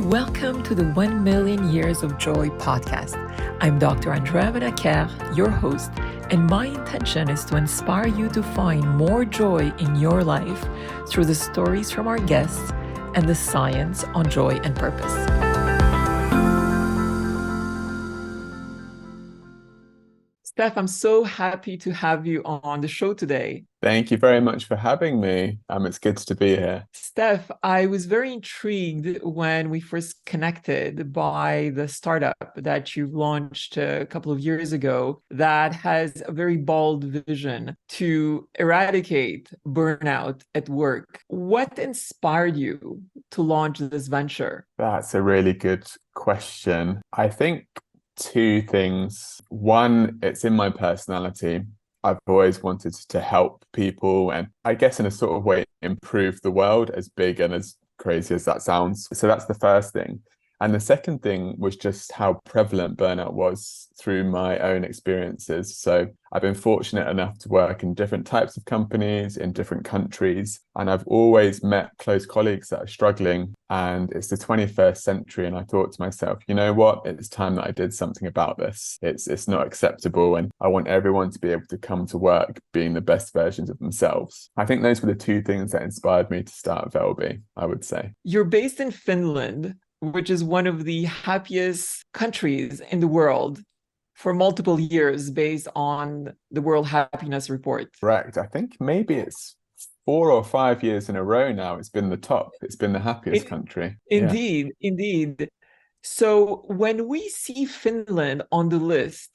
Welcome to the 1 Million Years of Joy podcast. I'm Dr. Andrea Benaker, your host, and my intention is to inspire you to find more joy in your life through the stories from our guests and the science on joy and purpose. Steph, I'm so happy to have you on the show today. Thank you very much for having me. It's good to be here. Steph, I was very intrigued when we first connected by the startup that you launched a couple of years ago that has a very bold vision to eradicate burnout at work. What inspired you to launch this venture? That's a really good question. I think two things. One, it's in my personality. I've always wanted to help people and I guess in a sort of way improve the world, as big and as crazy as that sounds. So that's the first thing. And the second thing was just how prevalent burnout was through my own experiences. So I've been fortunate enough to work in different types of companies in different countries. And I've always met close colleagues that are struggling. And it's the 21st century. And I thought to myself, you know what? It's time that I did something about this. It's not acceptable. And I want everyone to be able to come to work being the best versions of themselves. I think those were the two things that inspired me to start Velby, I would say. You're based in Finland, which is one of the happiest countries in the world for multiple years based on the World Happiness Report. Correct. I think maybe it's 4 or 5 years in a row now. It's been the top. It's been the happiest country. Indeed. So when we see Finland on the list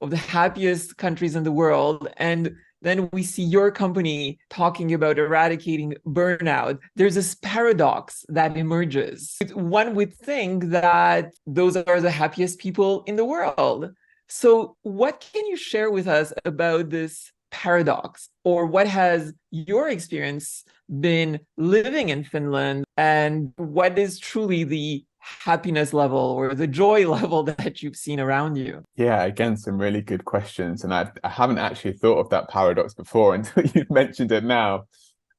of the happiest countries in the world, and then we see your company talking about eradicating burnout, there's this paradox that emerges. One would think that those are the happiest people in the world. So what can you share with us about this paradox? Or what has your experience been living in Finland? And what is truly the happiness level or the joy level that you've seen around you? Yeah, again, some really good questions. And I haven't actually thought of that paradox before until you've mentioned it now.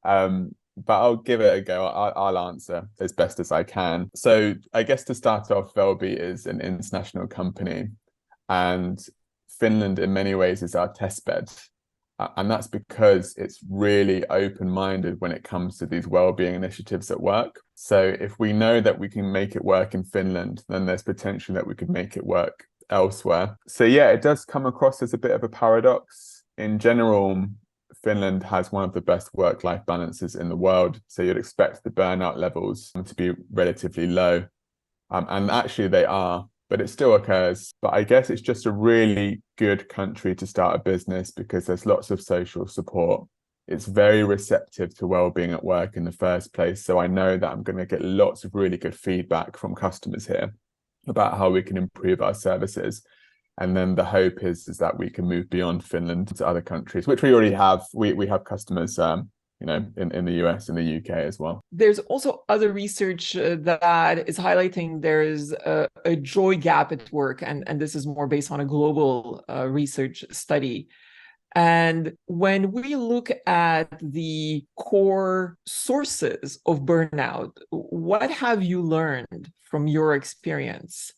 But I'll give it a go. I'll answer as best as I can. So I guess to start off, Velby is an international company. And Finland, in many ways, is our test bed. And that's because it's really open-minded when it comes to these well-being initiatives at work. So if we know that we can make it work in Finland, then there's potential that we could make it work elsewhere. So yeah, it does come across as a bit of a paradox. In general, Finland has one of the best work-life balances in the world. So you'd expect the burnout levels to be relatively low. And actually they are. But it still occurs. But I guess it's just a really good country to start a business because there's lots of social support. It's very receptive to well-being at work in the first place. So I know that I'm going to get lots of really good feedback from customers here about how we can improve our services. And then the hope is that we can move beyond Finland to other countries, which we already have. We have customers in the US and the UK as well. There's also other research that is highlighting there's a joy gap at work, and this is more based on a global research study. And when we look at the core sources of burnout, what have you learned from your experience?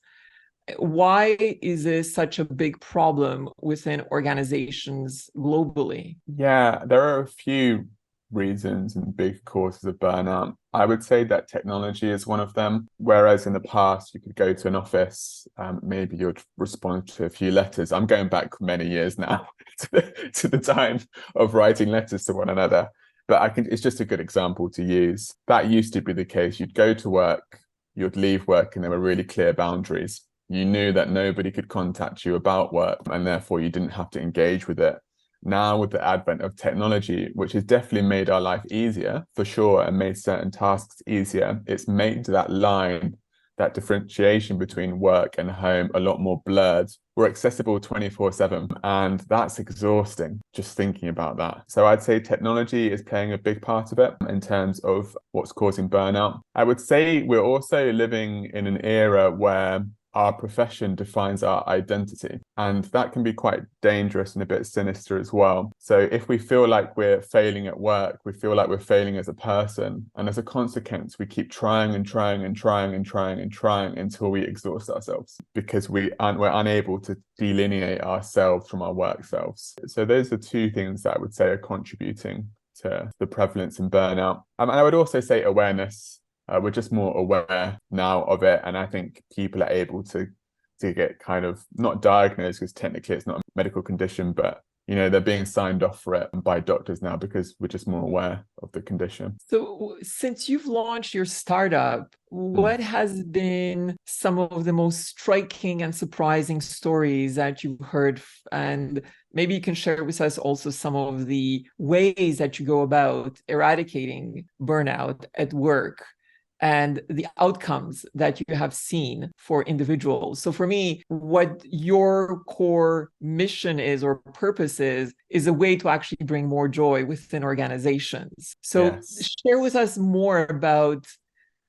Why is this such a big problem within organizations globally? Yeah, there are a few reasons and big causes of burnout. I would say that technology is one of them. Whereas in the past, you could go to an office, maybe you'd respond to a few letters. I'm going back many years now to the time of writing letters to one another. But it's just a good example to use. That used to be the case. You'd go to work, you'd leave work, and there were really clear boundaries. You knew that nobody could contact you about work, and therefore you didn't have to engage with it. Now, with the advent of technology, which has definitely made our life easier, for sure, and made certain tasks easier, it's made that line, that differentiation between work and home a lot more blurred. We're accessible 24/7, and that's exhausting, just thinking about that. So I'd say technology is playing a big part of it in terms of what's causing burnout. I would say we're also living in an era where our profession defines our identity. And that can be quite dangerous and a bit sinister as well. So if we feel like we're failing at work, we feel like we're failing as a person. And as a consequence, we keep trying and trying and trying and trying and trying until we exhaust ourselves because we're unable to delineate ourselves from our work selves. So those are two things that I would say are contributing to the prevalence in burnout. And I would also say awareness. We're just more aware now of it. And I think people are able to get kind of not diagnosed because technically it's not a medical condition, but they're being signed off for it by doctors now because we're just more aware of the condition. So since you've launched your startup, what has been some of the most striking and surprising stories that you've heard? And maybe you can share with us also some of the ways that you go about eradicating burnout at work and the outcomes that you have seen for individuals. So for me, what your core mission is or purpose is a way to actually bring more joy within organizations. So Yes. Share with us more about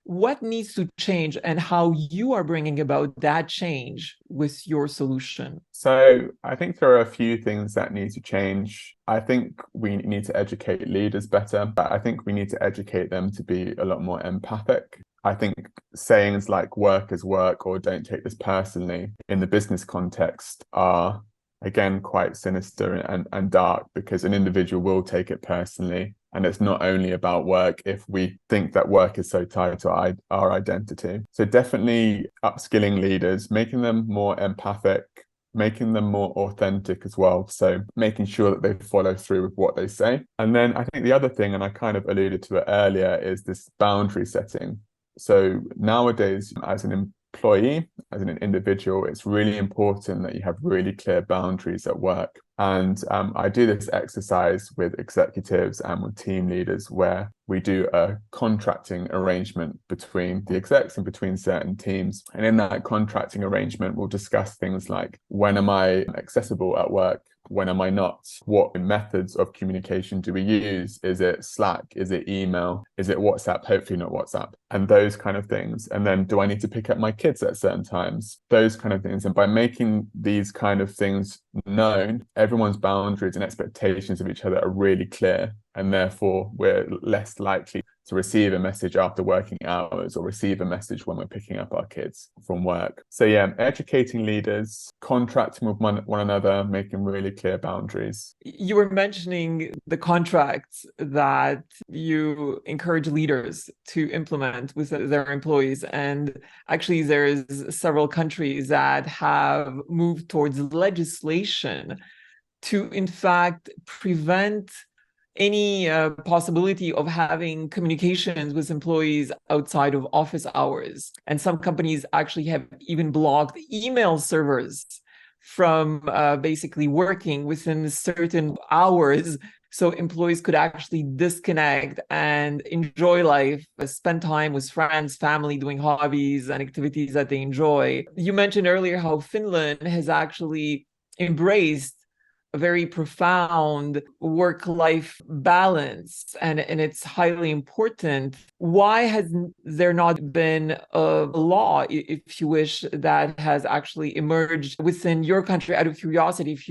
what needs to change and how you are bringing about that change with your solution. So I think there are a few things that need to change. I think we need to educate leaders better. I think we need to educate them to be a lot more empathic. I think sayings like work is work or don't take this personally in the business context are, again, quite sinister and dark because an individual will take it personally. And it's not only about work if we think that work is so tied to our identity. So definitely upskilling leaders, making them more empathic, making them more authentic as well. So making sure that they follow through with what they say. And then I think the other thing, and I kind of alluded to it earlier, is this boundary setting. So nowadays, as an employee, as an individual, it's really important that you have really clear boundaries at work. And I do this exercise with executives and with team leaders where we do a contracting arrangement between the execs and between certain teams. And in that contracting arrangement, we'll discuss things like, when am I accessible at work? When am I not? What methods of communication do we use? Is it Slack? Is it email? Is it WhatsApp? Hopefully not WhatsApp. And those kind of things. And then do I need to pick up my kids at certain times? Those kind of things. And by making these kind of things known, everyone's boundaries and expectations of each other are really clear. And therefore, we're less likely to receive a message after working hours or receive a message when we're picking up our kids from work. So yeah, educating leaders, contracting with one another, making really clear boundaries. You were mentioning the contracts that you encourage leaders to implement with their employees. And actually, there's several countries that have moved towards legislation to, in fact, prevent any possibility of having communications with employees outside of office hours. And some companies actually have even blocked email servers from basically working within certain hours, so employees could actually disconnect and enjoy life, spend time with friends, family, doing hobbies and activities that they enjoy. You mentioned earlier how Finland has actually embraced a very profound work-life balance, and it's highly important. Why has there not been a law, if you wish, that has actually emerged within your country, out of curiosity, if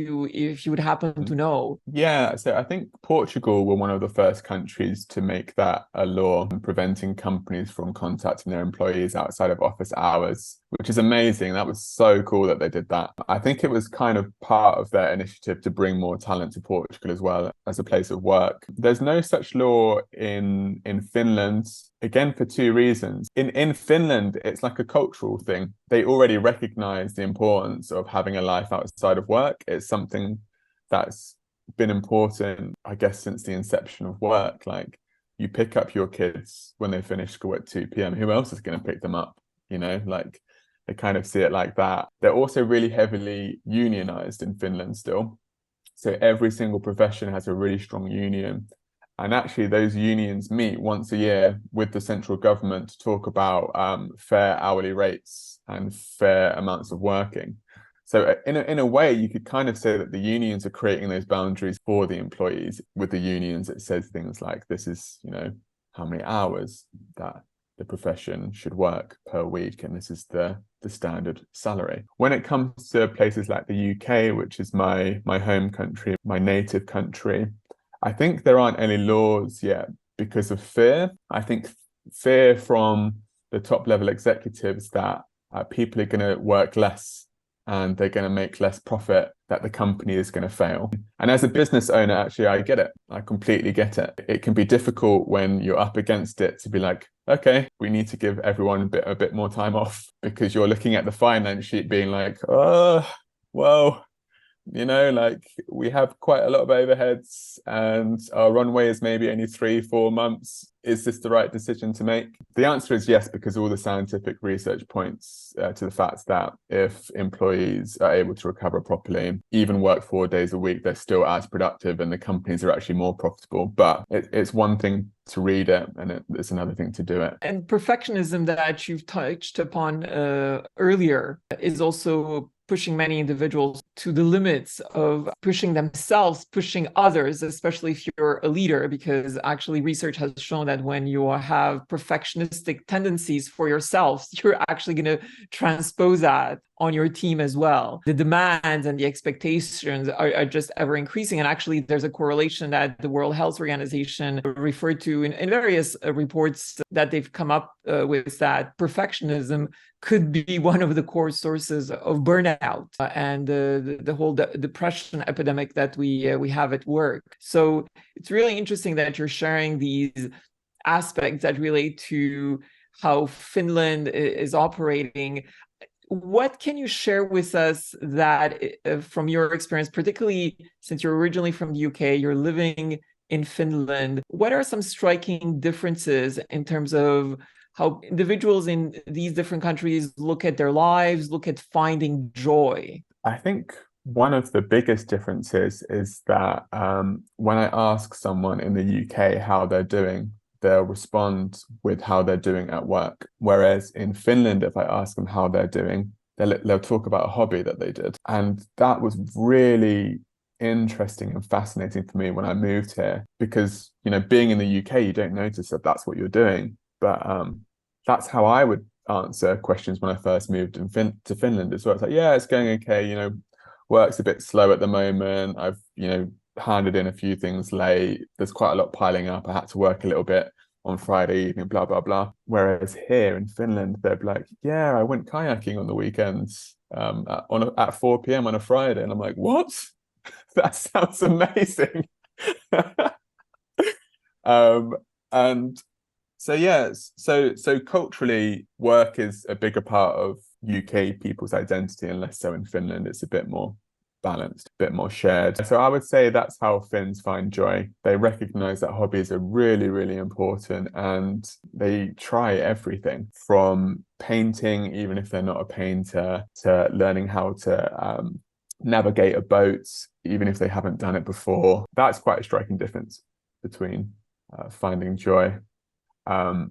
you would happen to know? Yeah, so I think Portugal were one of the first countries to make that a law, preventing companies from contacting their employees outside of office hours, which is amazing. That was so cool that they did that. I think it was kind of part of their initiative to bring more talent to Portugal as well as a place of work. There's no such law in Finland, again, for two reasons. In Finland, it's like a cultural thing. They already recognize the importance of having a life outside of work. It's something that's been important, I guess, since the inception of work. Like, you pick up your kids when they finish school at 2 p.m. Who else is going to pick them up? Like, they kind of see it like that. They're also really heavily unionized in Finland still. So every single profession has a really strong union. And actually, those unions meet once a year with the central government to talk about fair hourly rates and fair amounts of working. So in a way, you could kind of say that the unions are creating those boundaries for the employees. With the unions, it says things like, this is, how many hours that the profession should work per week, and this is the standard salary. When it comes to places like the UK, which is my home country, my native country, I think there aren't any laws yet because of fear. I think fear from the top level executives that people are going to work less and they're going to make less profit, that the company is going to fail. And as a business owner, actually, I get it. I completely get it. It can be difficult when you're up against it to be like, okay, we need to give everyone a bit more time off, because you're looking at the finance sheet being like, oh, well, like we have quite a lot of overheads and our runway is maybe only 3-4 months. Is this the right decision to make? The answer is yes, because all the scientific research points to the fact that if employees are able to recover properly, even work 4 days a week, they're still as productive and the companies are actually more profitable. But it's one thing to read it and it's another thing to do it. And perfectionism that you've touched upon earlier is also pushing many individuals to the limits of pushing themselves, pushing others, especially if you're a leader, because actually research has shown that when you have perfectionistic tendencies for yourself, you're actually going to transpose that on your team as well. The demands and the expectations are just ever increasing. And actually, there's a correlation that the World Health Organization referred to in various reports that they've come up with, that perfectionism could be one of the core sources of burnout and the whole depression epidemic that we have at work. So it's really interesting that you're sharing these aspects that relate to how Finland is operating. What can you share with us that from your experience, particularly since you're originally from the UK, you're living in Finland, what are some striking differences in terms of how individuals in these different countries look at their lives, look at finding joy? I think one of the biggest differences is that when I ask someone in the UK how they're doing, they'll respond with how they're doing at work. Whereas in Finland, if I ask them how they're doing, they'll talk about a hobby that they did. And that was really interesting and fascinating for me when I moved here, because, being in the UK, you don't notice that that's what you're doing. But that's how I would answer questions when I first moved to Finland as well. It's like, yeah, it's going okay. Work's a bit slow at the moment. I've, handed in a few things late. There's quite a lot piling up. I had to work a little bit on Friday evening, blah, blah, blah. Whereas here in Finland, they'd be like, yeah, I went kayaking on the weekends at 4 p.m. on a Friday. And I'm like, what? That sounds amazing. And so, yes, so culturally, work is a bigger part of UK people's identity, and less so in Finland. It's a bit more balanced, a bit more shared. So I would say that's how Finns find joy. They recognize that hobbies are really, really important, and they try everything from painting, even if they're not a painter, to learning how to navigate a boat, even if they haven't done it before. That's quite a striking difference between finding joy, I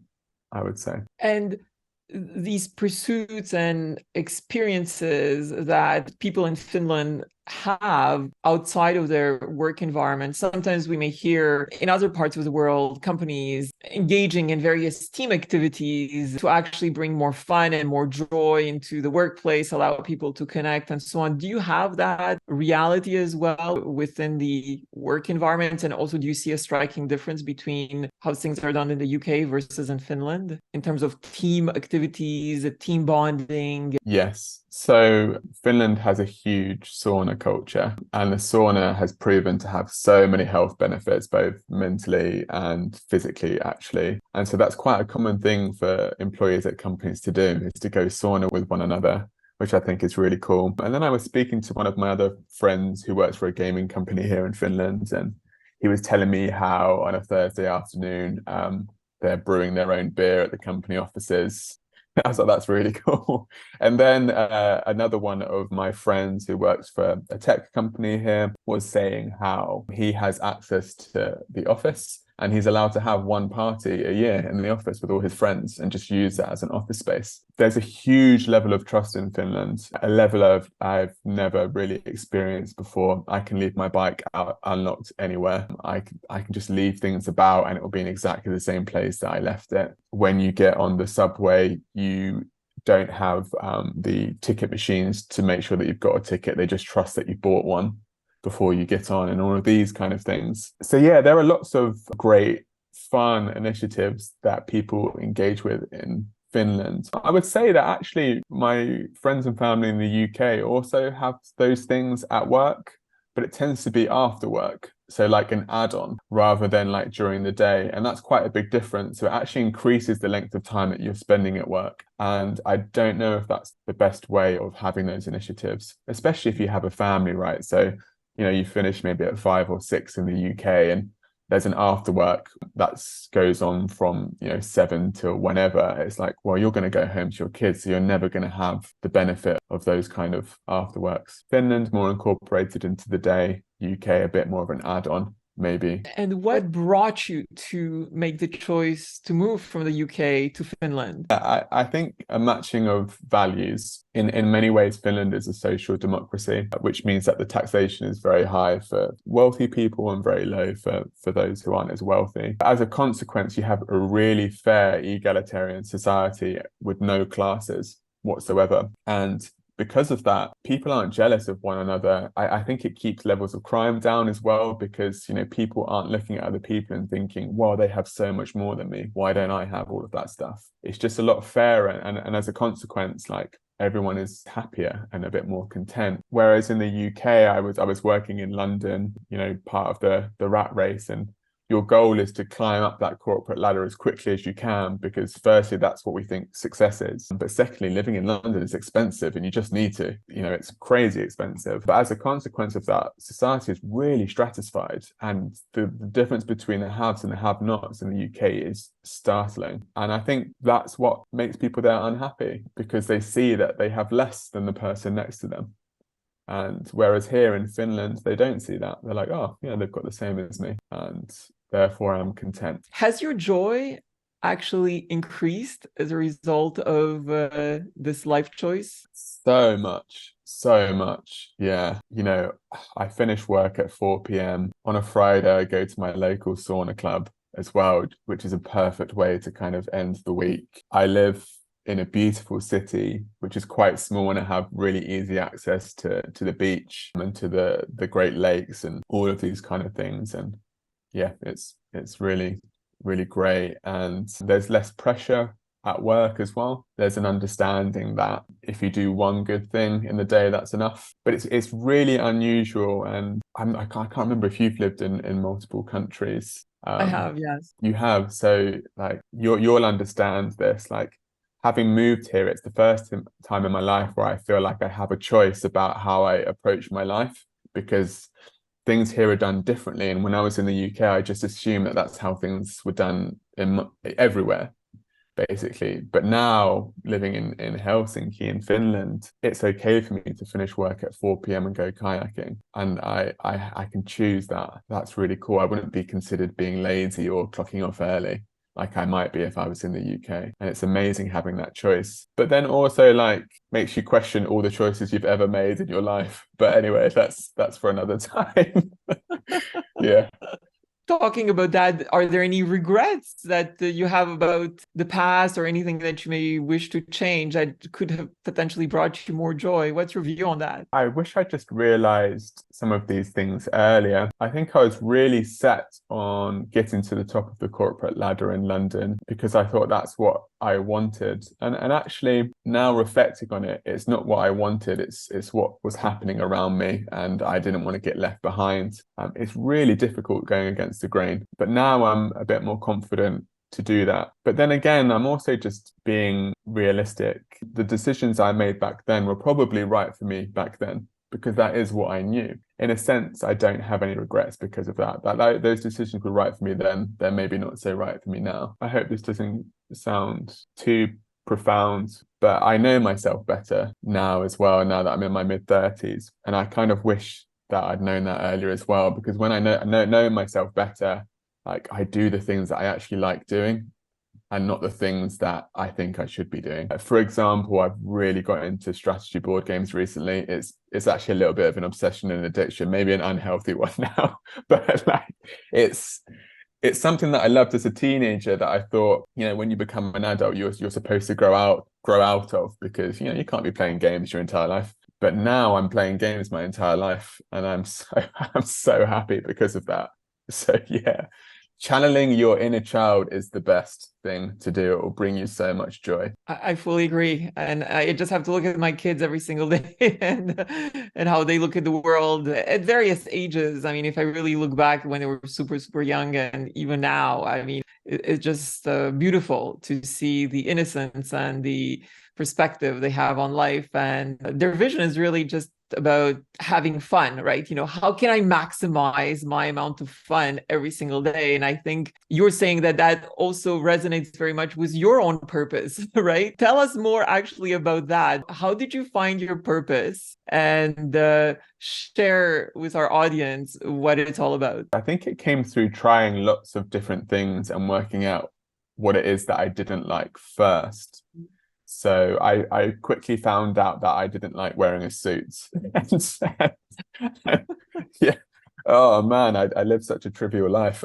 would say. And these pursuits and experiences that people in Finland have outside of their work environment. Sometimes we may hear in other parts of the world, companies engaging in various team activities to actually bring more fun and more joy into the workplace, allow people to connect and so on. Do you have that reality as well within the work environment? And also, do you see a striking difference between how things are done in the UK versus in Finland in terms of team activities, team bonding? Yes. So Finland has a huge sauna culture, and the sauna has proven to have so many health benefits, both mentally and physically, actually. And so that's quite a common thing for employees at companies to do, is to go sauna with one another, which I think is really cool. And then I was speaking to one of my other friends who works for a gaming company here in Finland, and he was telling me how on a Thursday afternoon, they're brewing their own beer at the company offices. I was like, that's really cool. And then another one of my friends who works for a tech company here was saying how he has access to the office and he's allowed to have one party a year in the office with all his friends and just use that as an office space. There's a huge level of trust in Finland, a level of I've never really experienced before. I can leave my bike out unlocked anywhere. I can just leave things about and it will be in exactly the same place that I left it. When you get on the subway, you don't have the ticket machines to make sure that you've got a ticket. They just trust that you bought one before you get on, and all of these kind of things. So yeah, there are lots of great fun initiatives that people engage with in Finland. I would say that actually my friends and family in the UK also have those things at work, but it tends to be after work. So like an add-on rather than like during the day. And that's quite a big difference. So it actually increases the length of time that you're spending at work. And I don't know if that's the best way of having those initiatives, especially if you have a family, right? So you finish maybe at 5 or 6 in the UK, and there's an after work that goes on from 7 till whenever. It's like, well, you're going to go home to your kids, so you're never going to have the benefit of those kind of after works. Finland more incorporated into the day, UK a bit more of an add-on, maybe. And what brought you to make the choice to move from the UK to Finland? I think a matching of values. In many ways, Finland is a social democracy, which means that the taxation is very high for wealthy people and very low for those who aren't as wealthy. As a consequence, you have a really fair egalitarian society with no classes whatsoever. And because of that, people aren't jealous of one another. I think it keeps levels of crime down as well, because people aren't looking at other people and thinking, well, they have so much more than me, why don't I have all of that stuff? It's just a lot fairer, and as a consequence, like, everyone is happier and a bit more content. Whereas in the UK, I was working in London, part of the rat race, and your goal is to climb up that corporate ladder as quickly as you can, because firstly, that's what we think success is. But secondly, living in London is expensive and you just need to, it's crazy expensive. But as a consequence of that, society is really stratified, and the difference between the haves and the have-nots in the UK is startling. And I think that's what makes people there unhappy, because they see that they have less than the person next to them. And whereas here in Finland, they don't see that. They're like, oh, yeah, they've got the same as me, and therefore I'm content. Has your joy actually increased as a result of this life choice? So much. Yeah. I finish work at 4 p.m. On a Friday, I go to my local sauna club as well, which is a perfect way to kind of end the week. I live in a beautiful city, which is quite small, and I have really easy access to the beach and to the Great Lakes and all of these kind of things. And yeah, it's really, really great. And there's less pressure at work as well. There's an understanding that if you do one good thing in the day, that's enough. But it's really unusual. And I can't remember if you've lived in multiple countries. I have, yes. You have. So like you'll understand this. Like, having moved here, it's the first time in my life where I feel like I have a choice about how I approach my life, because things here are done differently. And when I was in the UK, I just assumed that that's how things were done everywhere, basically. But now, living in Helsinki in Finland, it's okay for me to finish work at 4 p.m. and go kayaking. And I can choose that. That's really cool. I wouldn't be considered being lazy or clocking off early, like I might be if I was in the UK. And it's amazing having that choice. But then also, like, makes you question all the choices you've ever made in your life. But anyway, that's for another time. Yeah. Talking about that, are there any regrets that you have about the past, or anything that you may wish to change that could have potentially brought you more joy? What's your view on that? I wish I just realized some of these things earlier. I think I was really set on getting to the top of the corporate ladder in London because I thought that's what I wanted. And actually, now reflecting on it, it's not what I wanted. It's what was happening around me, and I didn't want to get left behind. It's really difficult going against the grain. But now I'm a bit more confident to do that. But then again, I'm also just being realistic. The decisions I made back then were probably right for me back then, because that is what I knew. In a sense, I don't have any regrets because of that. Those decisions were right for me then, they're maybe not so right for me now. I hope this doesn't sound too profound, but I know myself better now as well, now that I'm in my mid-30s. And I kind of wish that I'd known that earlier as well, because when I know myself better, like I do the things that I actually like doing and not the things that I think I should be doing. For example, I've really got into strategy board games recently. It's actually a little bit of an obsession and addiction, maybe an unhealthy one now, but like it's something that I loved as a teenager that I thought, when you become an adult, you're supposed to grow out of, because you can't be playing games your entire life. But now I'm playing games my entire life, and I'm so happy because of that. So yeah, channeling your inner child is the best thing to do. It will bring you so much joy. I fully agree. And I just have to look at my kids every single day and how they look at the world at various ages. I mean, if I really look back when they were super, super young, and even now, I mean, it's just beautiful to see the innocence and the perspective they have on life. And their vision is really just about having fun, right? How can I maximize my amount of fun every single day? And I think you're saying that also resonates very much with your own purpose, right? Tell us more actually about that. How did you find your purpose? And share with our audience what it's all about. I think it came through trying lots of different things and working out what it is that I didn't like first. So I quickly found out that I didn't like wearing a suit. Yeah. Oh man, I lived such a trivial life.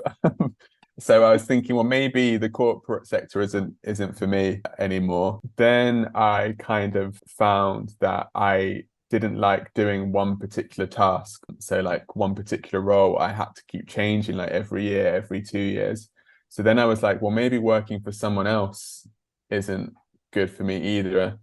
So I was thinking, well, maybe the corporate sector isn't for me anymore. Then I kind of found that I didn't like doing one particular task. So like one particular role, I had to keep changing like every year, every 2 years. So then I was like, well, maybe working for someone else isn't good for me either.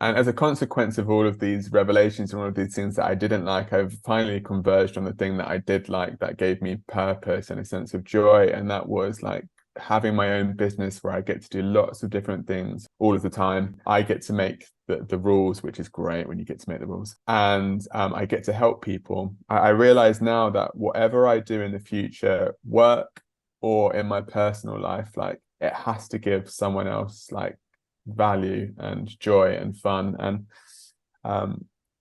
And as a consequence of all of these revelations and all of these things that I didn't like, I've finally converged on the thing that I did like, that gave me purpose and a sense of joy. And that was like having my own business where I get to do lots of different things all of the time. I get to make the rules, which is great when you get to make the rules. And I get to help people. I realize now that whatever I do in the future, work or in my personal life, like it has to give someone else like value and joy and fun. And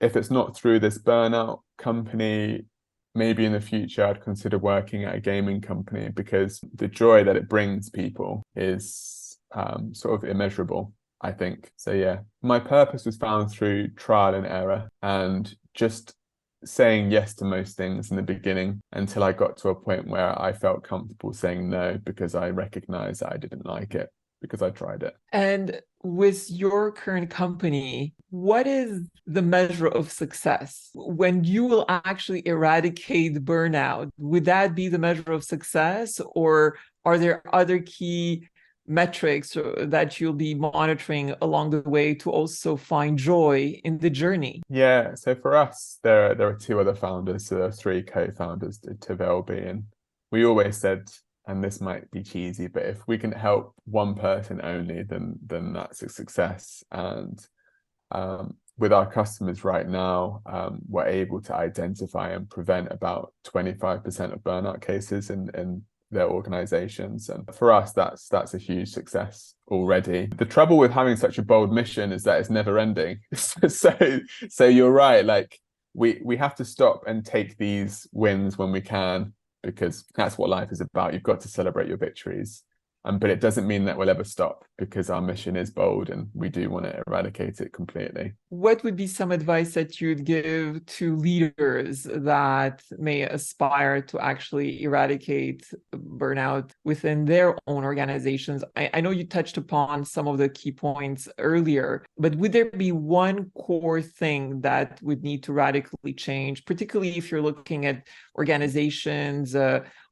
if it's not through this burnout company, maybe in the future I'd consider working at a gaming company, because the joy that it brings people is sort of immeasurable, I think. So yeah, my purpose was found through trial and error and just saying yes to most things in the beginning until I got to a point where I felt comfortable saying no, because I recognized that I didn't like it, because I tried it. And with your current company, what is the measure of success? When you will actually eradicate burnout, would that be the measure of success? Or are there other key metrics that you'll be monitoring along the way to also find joy in the journey? Yeah, so for us, there are two other founders, so there are three co-founders to Velby, and we always said, and this might be cheesy, but if we can help one person only, then that's a success. And with our customers right now, we're able to identify and prevent about 25% of burnout cases in their organizations. And for us, that's a huge success already. The trouble with having such a bold mission is that it's never ending. So you're right, like we have to stop and take these wins when we can, because that's what life is about. You've got to celebrate your victories. But it doesn't mean that we'll ever stop, because our mission is bold and we do want to eradicate it completely. What would be some advice that you'd give to leaders that may aspire to actually eradicate burnout within their own organizations? I know you touched upon some of the key points earlier, but would there be one core thing that would need to radically change, particularly if you're looking at organizations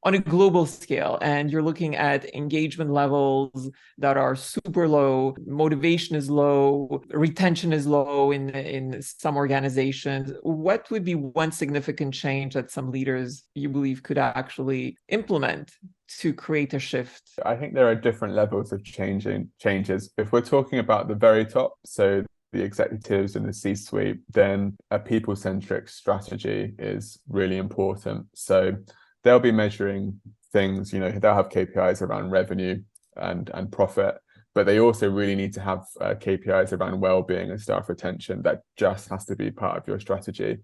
on a global scale and you're looking at engagement levels that are super low, motivation is low, retention is low in some organizations? What would be one significant change that some leaders you believe could actually implement to create a shift? I think there are different levels of changes. If we're talking about the very top, so the executives in the C-suite, then a people-centric strategy is really important. So they'll be measuring things, they'll have KPIs around revenue and profit, but they also really need to have KPIs around well-being and staff retention. That just has to be part of your strategy.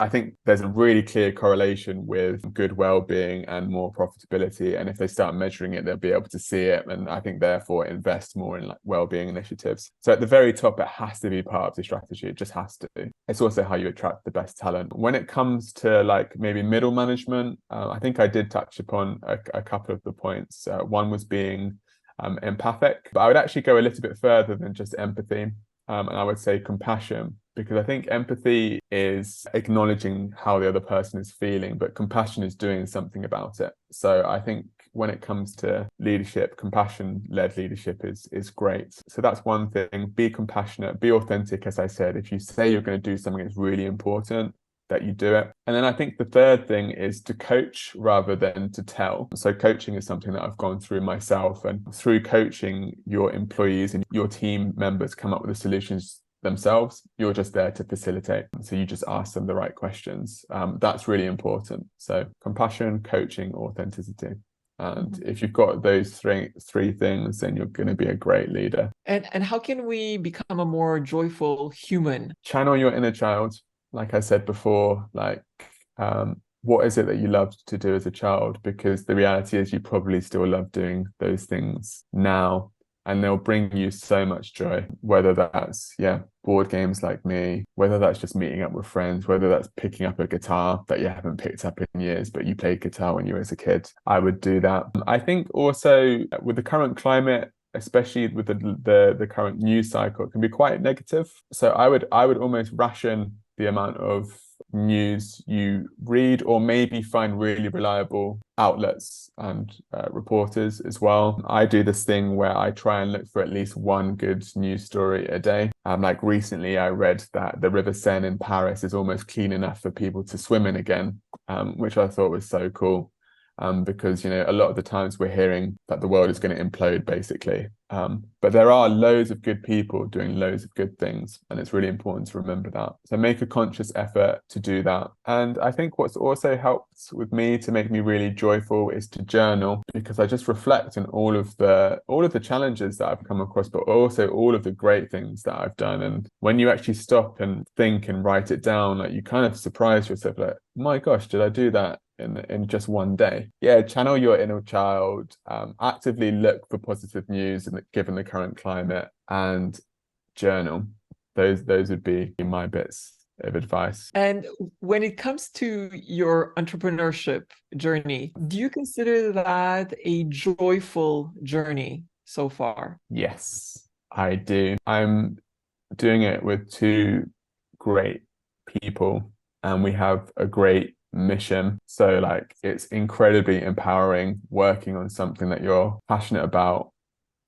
I think there's a really clear correlation with good well-being and more profitability. And if they start measuring it, they'll be able to see it. And I think therefore invest more in like well-being initiatives. So at the very top, it has to be part of the strategy. It just has to be. It's also how you attract the best talent. When it comes to like maybe middle management, I think I did touch upon a couple of the points. One was being empathic, but I would actually go a little bit further than just empathy. And I would say compassion, because I think empathy is acknowledging how the other person is feeling, but compassion is doing something about it. So I think when it comes to leadership, compassion-led leadership is great. So that's one thing. Be compassionate, be authentic, as I said. If you say you're going to do something that's really important, that you do it. And then I think the third thing is to coach rather than to tell. So coaching is something that I've gone through myself, and through coaching, your employees and your team members come up with the solutions themselves. You're just there to facilitate. So you just ask them the right questions. That's really important. So compassion, coaching, authenticity. And if you've got those three things, then you're going to be a great leader. And how can we become a more joyful human? Channel your inner child. Like I said before, like what is it that you loved to do as a child? Because the reality is you probably still love doing those things now, and they'll bring you so much joy, whether that's board games like me, whether that's just meeting up with friends, whether that's picking up a guitar that you haven't picked up in years, but you played guitar when you were a kid. I would do that. I think also with the current climate, especially with the current news cycle, it can be quite negative. So I would almost ration the amount of news you read, or maybe find really reliable outlets and reporters as well. I do this thing where I try and look for at least one good news story a day. Like recently I read that the River Seine in Paris is almost clean enough for people to swim in again, which I thought was so cool. Because, you know, a lot of the times we're hearing that the world is going to implode, basically. But there are loads of good people doing loads of good things, and it's really important to remember that. So make a conscious effort to do that. And I think what's also helped with me to make me really joyful is to journal, because I just reflect on all of the challenges that I've come across, but also all of the great things that I've done. And when you actually stop and think and write it down, like you kind of surprise yourself, like, my gosh, did I do that in just one day? Yeah, channel your inner child, actively look for positive news given the current climate, and journal. Those would be my bits of advice. And when it comes to your entrepreneurship journey, do you consider that a joyful journey so far? Yes, I do. I'm doing it with two great people, and we have a great mission. So like it's incredibly empowering working on something that you're passionate about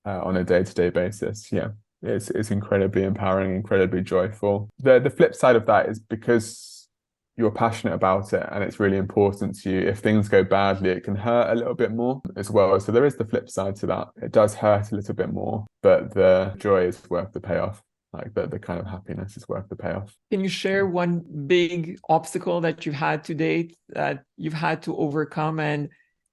on a day-to-day basis. Yeah, it's incredibly empowering, incredibly joyful. The flip side of that is because you're passionate about it and it's really important to you, if things go badly, it can hurt a little bit more as well. So there is the flip side to that. It does hurt a little bit more, but the joy is worth the payoff. Like the kind of happiness is worth the payoff. Can you share one big obstacle that you've had to date that you've had to overcome? And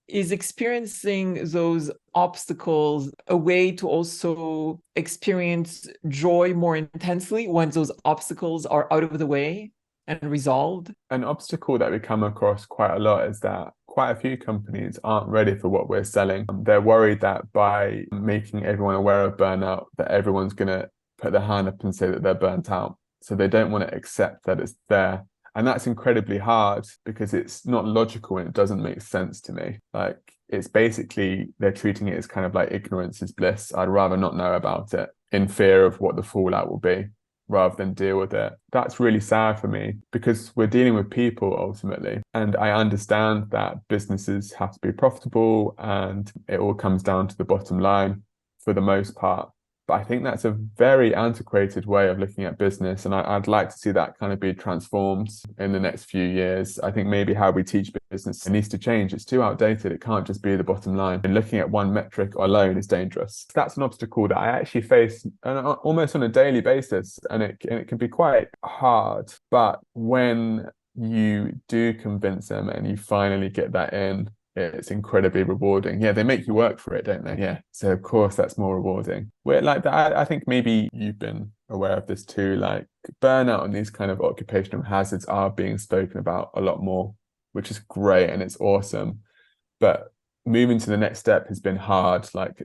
is experiencing those obstacles a way to also experience joy more intensely once those obstacles are out of the way and resolved? An obstacle that we come across quite a lot is that quite a few companies aren't ready for what we're selling. They're worried that by making everyone aware of burnout, that everyone's going to put their hand up and say that they're burnt out. So they don't want to accept that it's there. And that's incredibly hard because it's not logical and it doesn't make sense to me. Like it's basically, they're treating it as kind of like ignorance is bliss. I'd rather not know about it in fear of what the fallout will be, rather than deal with it. That's really sad for me because we're dealing with people ultimately. And I understand that businesses have to be profitable and it all comes down to the bottom line for the most part. But I think that's a very antiquated way of looking at business. And I'd like to see that kind of be transformed in the next few years. I think maybe how we teach business needs to change. It's too outdated. It can't just be the bottom line. And looking at one metric alone is dangerous. That's an obstacle that I actually face almost on a daily basis. And it can be quite hard. But when you do convince them and you finally get that in, it's incredibly rewarding. Yeah, they make you work for it, don't they? Yeah. So of course that's more rewarding. Where like that, I think maybe you've been aware of this too. Like burnout and these kind of occupational hazards are being spoken about a lot more, which is great and it's awesome. But moving to the next step has been hard. Like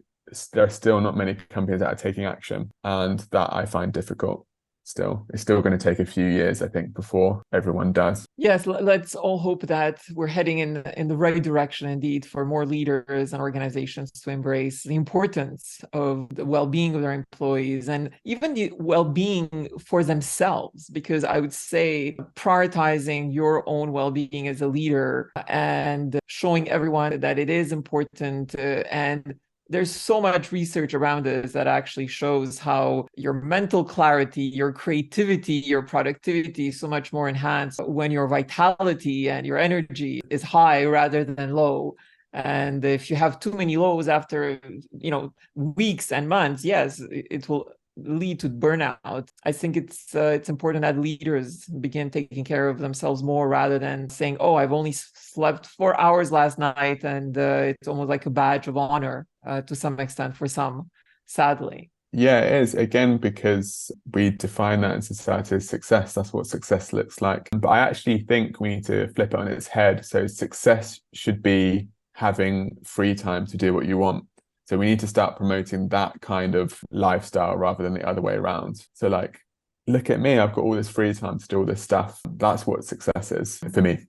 there are still not many companies that are taking action, and that I find difficult. It's still going to take a few years, I think, before everyone does. Yes, let's all hope that we're heading in the right direction indeed, for more leaders and organizations to embrace the importance of the well-being of their employees and even the well-being for themselves. Because I would say prioritizing your own well-being as a leader and showing everyone that it is important and there's so much research around this that actually shows how your mental clarity, your creativity, your productivity is so much more enhanced when your vitality and your energy is high rather than low. And if you have too many lows after, weeks and months, yes, it will lead to burnout. I think it's important that leaders begin taking care of themselves more rather than saying, "Oh, I've only slept 4 hours last night," and it's almost like a badge of honor to some extent for some, sadly. Yeah, it is. Again, because we define that in society as success. That's what success looks like. But I actually think we need to flip it on its head. So success should be having free time to do what you want. So we need to start promoting that kind of lifestyle rather than the other way around. So like, look at me, I've got all this free time to do all this stuff. That's what success is for me.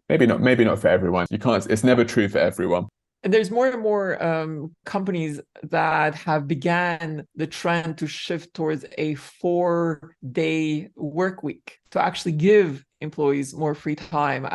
Maybe not for everyone. It's never true for everyone. And there's more and more companies that have began the trend to shift towards a 4-day work week to actually give employees more free time.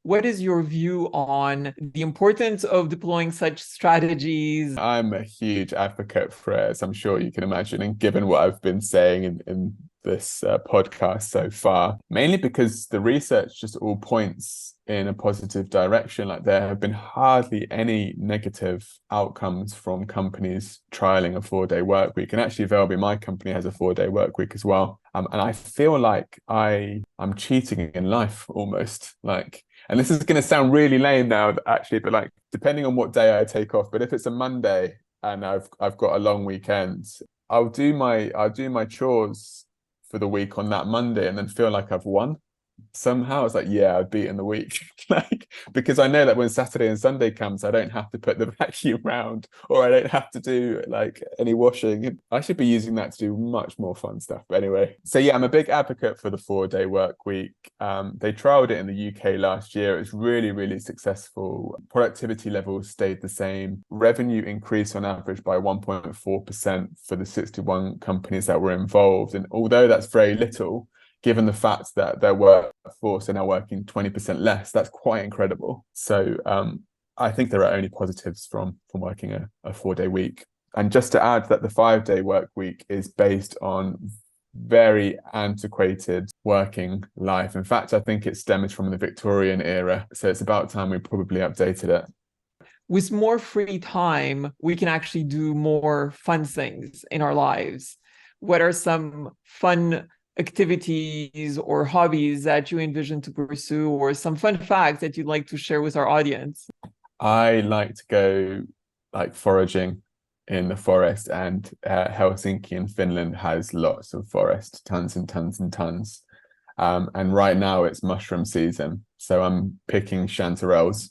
What is your view on the importance of deploying such strategies? I'm a huge advocate for it, as I'm sure you can imagine, and given what I've been saying in this podcast so far, mainly because the research just all points in a positive direction. Like there have been hardly any negative outcomes from companies trialing a 4-day work week. And actually, Velby, my company, has a 4-day work week as well. And I feel like I'm cheating in life almost. Like, and this is going to sound really lame now, actually, but like depending on what day I take off. But if it's a Monday and I've got a long weekend, I'll do my chores for the week on that Monday and then feel like I've won. Somehow it's like, yeah, I've beaten the week. Like, because I know that when Saturday and Sunday comes, I don't have to put the vacuum round or I don't have to do like any washing. I should be using that to do much more fun stuff. But anyway, so yeah, I'm a big advocate for the 4-day work week. They trialed it in the UK last year. It was really, really successful. Productivity levels stayed the same. Revenue increased on average by 1.4% for the 61 companies that were involved. And although that's very little, given the fact that their workforce are now working 20% less, that's quite incredible. So I think there are only positives from working a 4-day week. And just to add that the 5-day work week is based on very antiquated working life. In fact, I think it stems from the Victorian era. So it's about time we probably updated it. With more free time, we can actually do more fun things in our lives. What are some fun activities or hobbies that you envision to pursue, or some fun facts that you'd like to share with our audience? I like to go like foraging in the forest, and Helsinki in Finland has lots of forest, tons and tons and tons. And right now it's mushroom season, so I'm picking chanterelles,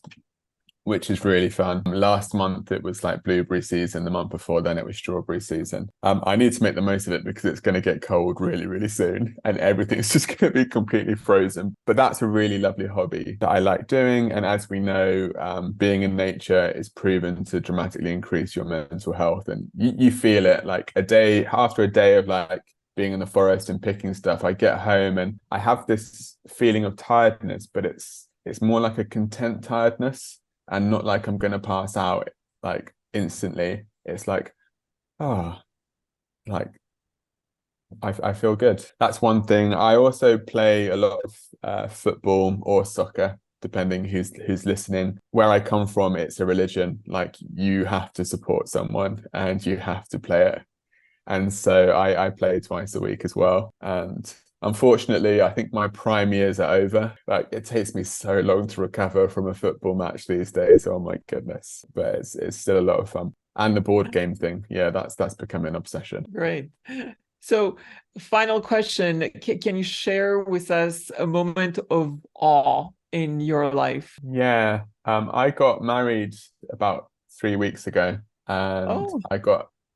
which is really fun. Last month it was like blueberry season. The month before then it was strawberry season. I need to make the most of it because it's going to get cold really, really soon and everything's just going to be completely frozen. But that's a really lovely hobby that I like doing. And as we know, being in nature is proven to dramatically increase your mental health. And you feel it like after a day of like being in the forest and picking stuff, I get home and I have this feeling of tiredness, but it's more like a content tiredness. And not like I'm going to pass out like instantly. It's like, like I feel good. That's one thing. I also play a lot of football or soccer, depending who's listening. Where I come from, it's a religion. Like you have to support someone and you have to play it. And so I play twice a week as well. And unfortunately, I think my prime years are over. Like it takes me so long to recover from a football match these days. Oh my goodness. But it's still a lot of fun. And the board game thing, yeah, that's become an obsession. Great. So, final question. Can you share with us a moment of awe in your life? Yeah, I got married about 3 weeks ago, and Oh,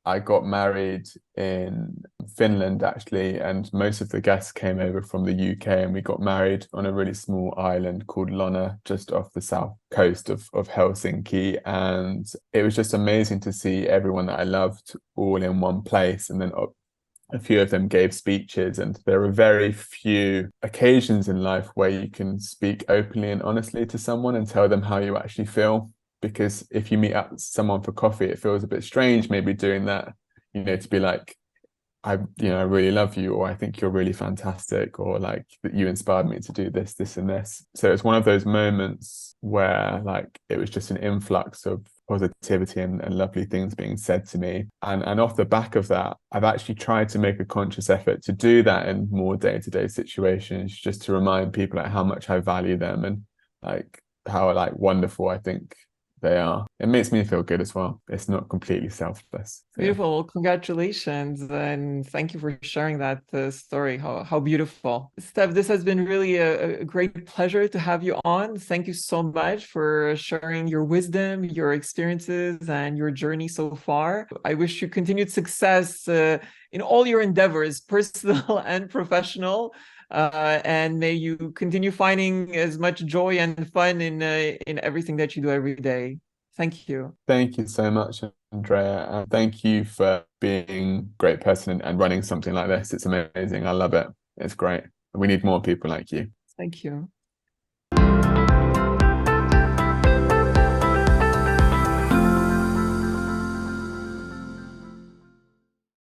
I got married in Finland actually, and most of the guests came over from the UK, and we got married on a really small island called Lonna, just off the south coast of Helsinki, and it was just amazing to see everyone that I loved all in one place, and then a few of them gave speeches, and there are very few occasions in life where you can speak openly and honestly to someone and tell them how you actually feel. Because if you meet up with someone for coffee, it feels a bit strange maybe doing that, to be like, I really love you, or I think you're really fantastic, or like that you inspired me to do this, this, and this. So it's one of those moments where like it was just an influx of positivity and lovely things being said to me. And off the back of that, I've actually tried to make a conscious effort to do that in more day-to-day situations, just to remind people like how much I value them and like how like wonderful I think they are. It makes me feel good as well. It's not completely selfless. So, yeah. beautiful. Well, congratulations. And thank you for sharing that story. How beautiful. Steph, this has been really a great pleasure to have you on. Thank you so much for sharing your wisdom, your experiences, and your journey so far. I wish you continued success in all your endeavors, personal and professional. And may you continue finding as much joy and fun in everything that you do every day. Thank you. Thank you so much, Andrea. And thank you for being a great person and running something like this. It's amazing. I love it. It's great. We need more people like you. Thank you.